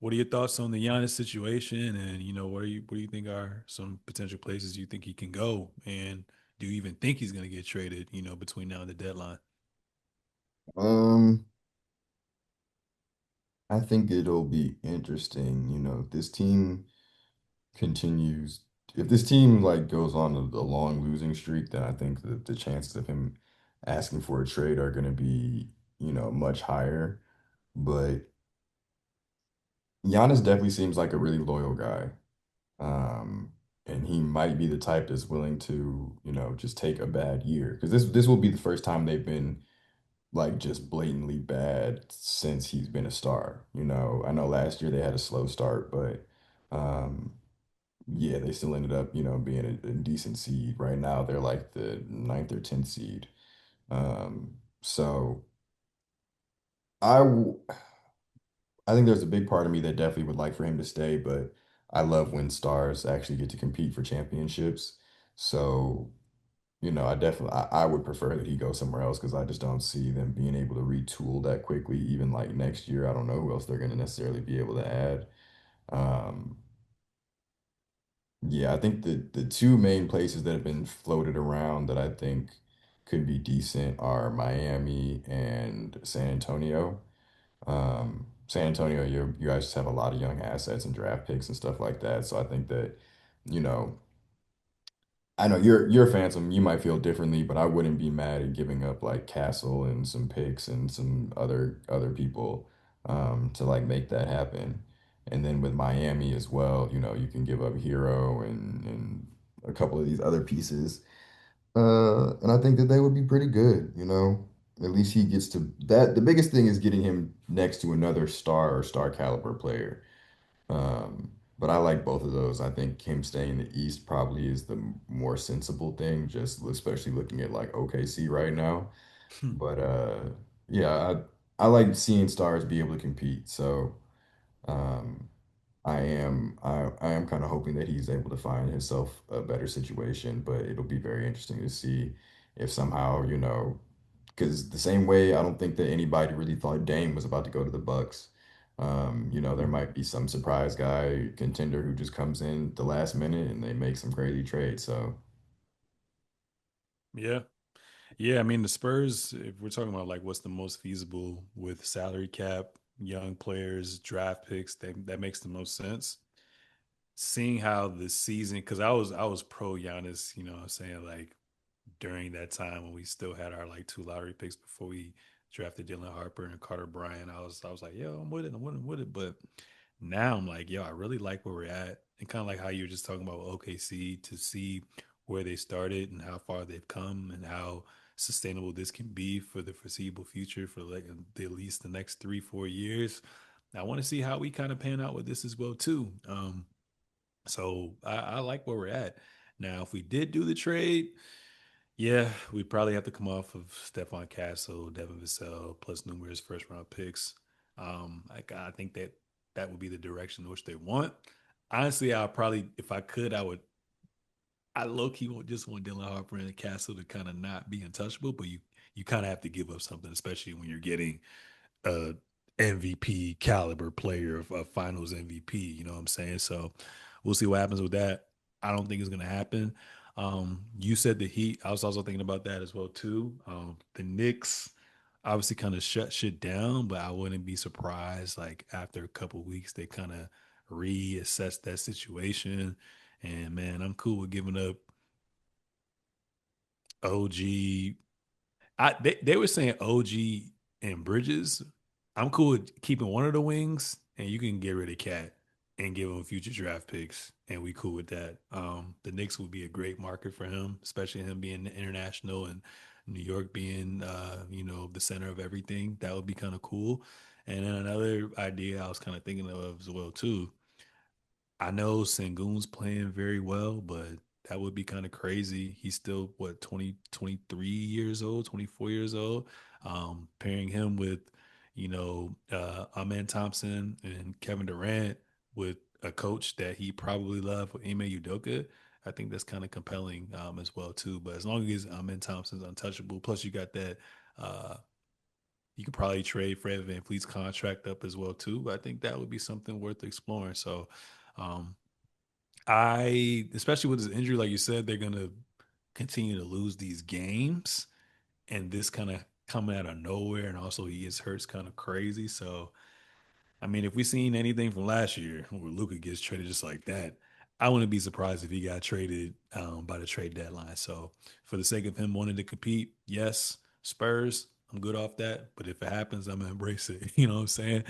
what are your thoughts on the Giannis situation? And what do you think are some potential places you think he can go? And do you even think he's going to get traded? Between now and the deadline. Um, I think it'll be interesting. This team continues. If this team like goes on a long losing streak, then I think that the chances of him asking for a trade are going to be, much higher. But Giannis definitely seems like a really loyal guy. Um, and he might be the type that's willing to, just take a bad year because this will be the first time they've been like just blatantly bad since he's been a star. I know last year they had a slow start, but um, yeah, they still ended up, being a decent seed. Right now, they're like the ninth or tenth seed. So I, w- I think there's a big part of me that definitely would like for him to stay, but I love when stars actually get to compete for championships. So, I would prefer that he go somewhere else because I just don't see them being able to retool that quickly. Even like next year, I don't know who else they're going to necessarily be able to add. Um, Yeah, I think the two main places that have been floated around that I think could be decent are Miami and San Antonio. San Antonio, you guys just have a lot of young assets and draft picks and stuff like that. So I think that, you know, I know you're a fan, so you might feel differently, but I wouldn't be mad at giving up like Castle and some picks and some other people to like make that happen. And then with Miami as well, you can give up Hero and a couple of these other pieces. And I think that they would be pretty good. At least he gets to that. The biggest thing is getting him next to another star or star caliber player. But I like both of those. I think him staying in the East probably is the more sensible thing, just especially looking at like OKC right now. But yeah, I like seeing stars be able to compete. So um, I am kind of hoping that he's able to find himself a better situation. But it'll be very interesting to see if somehow, because the same way I don't think that anybody really thought Dame was about to go to the Bucks. There might be some surprise guy contender who just comes in the last minute and they make some crazy trade. So Yeah. Yeah, I mean the Spurs, if we're talking about like what's the most feasible with salary cap, young players, draft picks, that makes the most sense. Seeing how the season, because I was pro Giannis, what I'm saying, like during that time when we still had our like two lottery picks before we drafted Dylan Harper and Carter Bryant. I was like, yo, I'm with it. But now I'm like, yo, I really like where we're at. And kind of like how you were just talking about OKC, to see where they started and how far they've come and how sustainable this can be for the foreseeable future, for like at least the next 3 4 years. I want to see how we kind of pan out with this as well too. So I like where we're at. Now, if we did do the trade, yeah, we'd probably have to come off of Stephon Castle, Devin Vassell, plus numerous first round picks. I think that that would be the direction in which they want. Honestly, I'll probably, if I could, I low key would just want Dylan Harper and Castle to kind of not be untouchable, but you kind of have to give up something, especially when you're getting a MVP caliber player, of a Finals MVP. You know what I'm saying? So we'll see what happens with that. I don't think it's gonna happen. You said the Heat. I was also thinking about that as well too. The Knicks obviously kind of shut shit down, but I wouldn't be surprised like after a couple weeks they kind of reassess that situation. And man, I'm cool with giving up OG. They were saying OG and Bridges. I'm cool with keeping one of the wings, and you can get rid of Cat and give him future draft picks, and we cool with that. The Knicks would be a great market for him, especially him being international and New York being, the center of everything. That would be kind of cool. And then another idea I was kind of thinking of as well too. I know Sengun's playing very well, but that would be kind of crazy. He's still what 23 years old, 24 years old. Pairing him with, Amen Thompson and Kevin Durant with a coach that he probably loved with Ime Udoka. I think that's kind of compelling as well too. But as long as Amen Thompson's untouchable, plus you got that uh You could probably trade Fred VanVleet's contract up as well too. But I think that would be something worth exploring. So um, especially with his injury, like you said, they're gonna continue to lose these games, and this kind of coming out of nowhere, and also he gets hurt kind of crazy. So I mean, if we seen anything from last year where Luca gets traded just like that, I wouldn't be surprised if he got traded by the trade deadline. So, for the sake of him wanting to compete, yes, Spurs, I'm good off that. But if it happens, I'm gonna embrace it. You know what I'm saying?